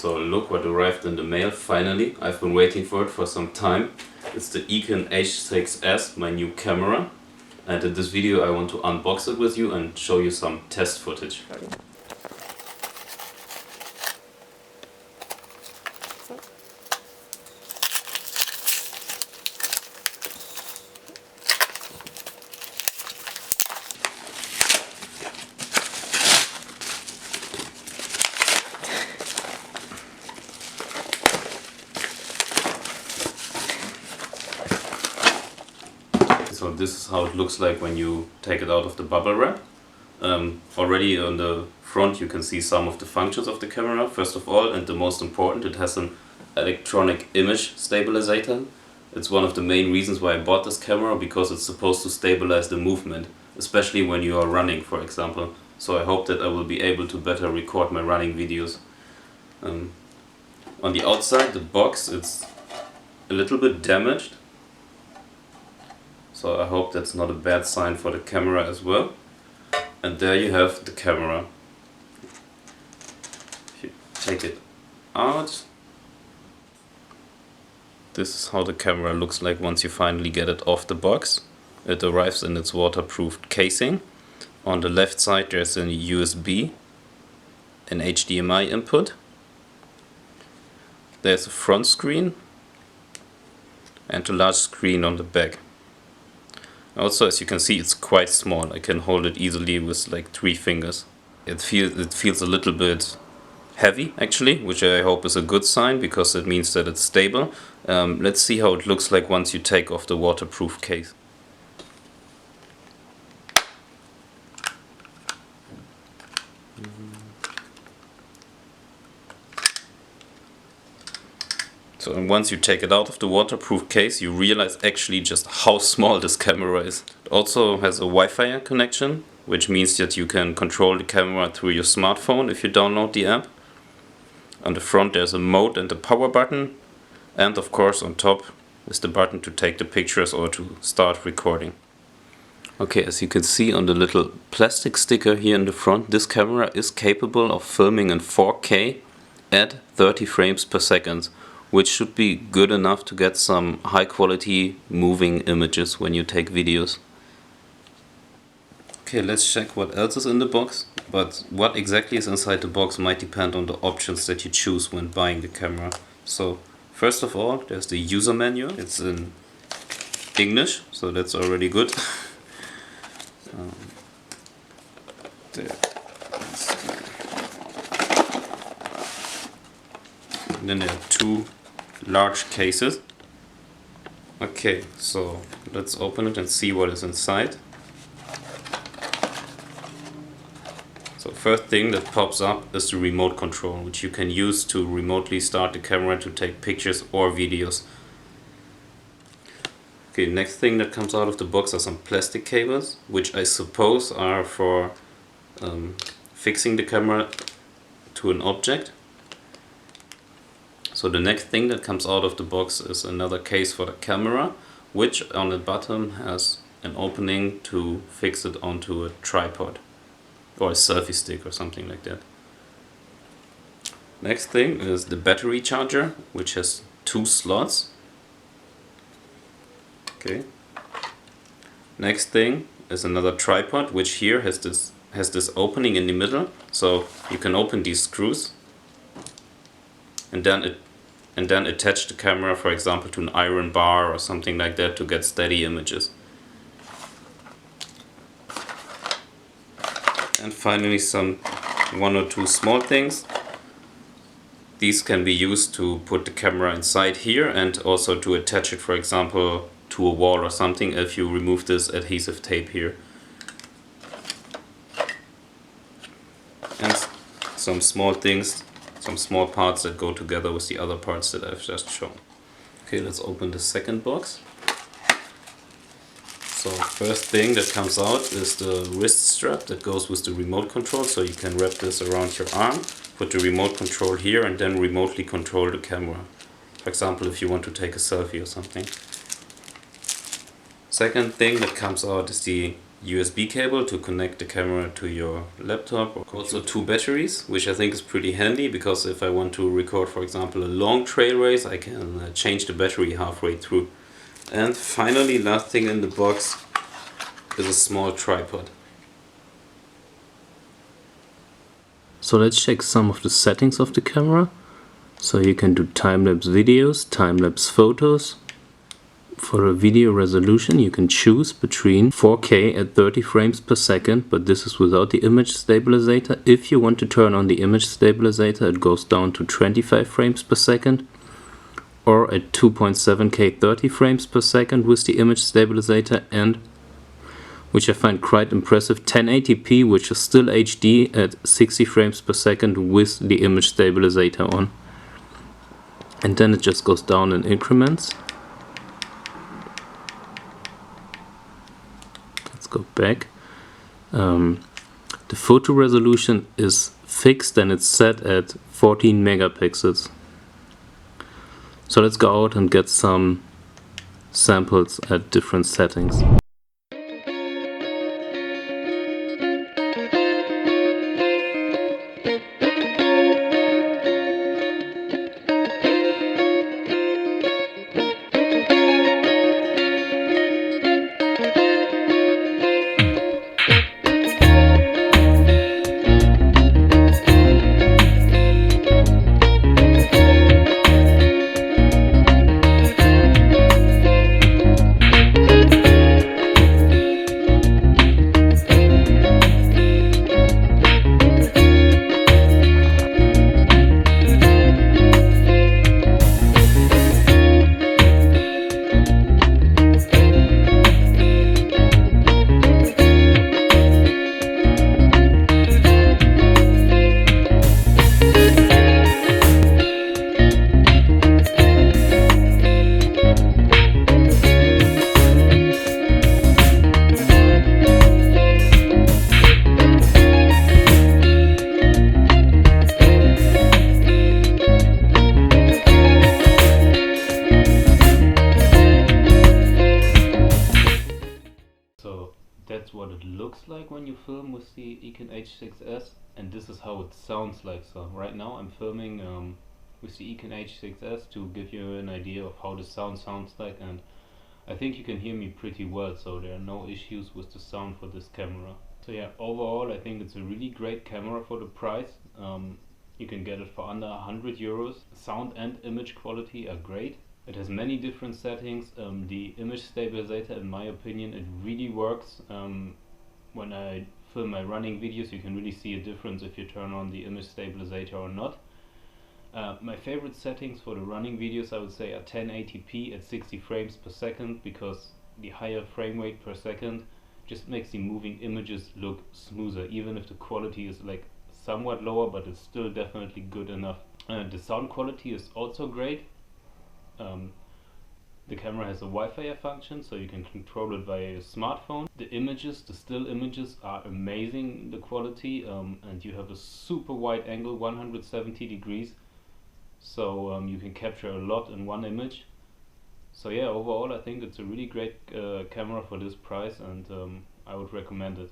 So look what arrived in the mail finally. I've been waiting for it for some time. It's the Eken H6S, my new camera. And in this video I want to unbox it with you and show you some test footage. So this is how it looks like when you take it out of the bubble wrap. Already on the front you can see some of the functions of the camera. First of all, and the most important, it has an electronic image stabilisator. It's one of the main reasons why I bought this camera, because it's supposed to stabilize the movement, especially when you are running, for example. So I hope that I will be able to better record my running videos. On the outside, the box, it's a little bit damaged. So I hope that's not a bad sign for the camera as well. And there you have the camera. If you take it out, this is how the camera looks like once you finally get it off the box. It arrives in its waterproof casing. On the left side there's a USB, an HDMI input. There's a front screen and a large screen on the back. Also, as you can see, it's quite small. I can hold it easily with like 3 fingers. It feels a little bit heavy actually, which I hope is a good sign, because it means that it's stable. Let's see how it looks like once you take off the waterproof case. So and once you take it out of the waterproof case, you realize actually just how small this camera is. It also has a Wi-Fi connection, which means that you can control the camera through your smartphone if you download the app. On the front there's a mode and a power button, and of course on top is the button to take the pictures or to start recording. Okay, as you can see on the little plastic sticker here in the front, this camera is capable of filming in 4K at 30 frames per second. Which should be good enough to get some high quality moving images when you take videos. Okay, let's check what else is in the box, but what exactly is inside the box might depend on the options that you choose when buying the camera. So first of all, there's the user manual. It's in English, so that's already good. And then there are 2 large cases. Okay, so let's open it and see what is inside. So first thing that pops up is the remote control, which you can use to remotely start the camera to take pictures or videos. Okay, next thing that comes out of the box are some plastic cables, which I suppose are for fixing the camera to an object. So the next thing that comes out of the box is another case for the camera, which on the bottom has an opening to fix it onto a tripod or a selfie stick or something like that. Next thing is the battery charger, which has 2 slots. Okay. Next thing is another tripod, which here has this opening in the middle, so you can open these screws and then attach the camera, for example, to an iron bar or something like that to get steady images. And finally some 1 or 2 small things. These can be used to put the camera inside here and also to attach it, for example, to a wall or something if you remove this adhesive tape here. And some small things, some small parts that go together with the other parts that I've just shown. Okay, let's open the second box. So first thing that comes out is the wrist strap that goes with the remote control, so you can wrap this around your arm, put the remote control here and then remotely control the camera. For example, if you want to take a selfie or something. Second thing that comes out is the USB cable to connect the camera to your laptop. Also 2 batteries, which I think is pretty handy, because if I want to record, for example, a long trail race, I can change the battery halfway through. And finally, last thing in the box is a small tripod. So let's check some of the settings of the camera. So you can do time-lapse videos, time-lapse photos. For a video resolution you can choose between 4K at 30 frames per second, but this is without the image stabilisator. If you want to turn on the image stabilisator, it goes down to 25 frames per second, or at 2.7K 30 frames per second with the image stabilisator, and, which I find quite impressive, 1080p, which is still HD at 60 frames per second with the image stabilisator on. And then it just goes down in increments. Let's go back. The photo resolution is fixed and it's set at 14 megapixels. So let's go out and get some samples at different settings. That's what it looks like when you film with the Eken H6S, and this is how it sounds like. So right now I'm filming with the Eken H6S to give you an idea of how the sound sounds like, and I think you can hear me pretty well, so there are no issues with the sound for this camera. So yeah, overall I think it's a really great camera for the price. You can get it for under 100 euros. Sound and image quality are great. It has many different settings. The image stabilizer, in my opinion, it really works. When I film my running videos, you can really see a difference if you turn on the image stabilizer or not. My favorite settings for the running videos, I would say, are 1080p at 60 frames per second, because the higher frame rate per second just makes the moving images look smoother, even if the quality is like somewhat lower, but it's still definitely good enough. The sound quality is also great. The camera has a Wi-Fi function, so you can control it via your smartphone. The images, the still images, are amazing, the quality, and you have a super wide angle, 170 degrees, so you can capture a lot in one image. So yeah, overall I think it's a really great camera for this price, and I would recommend it.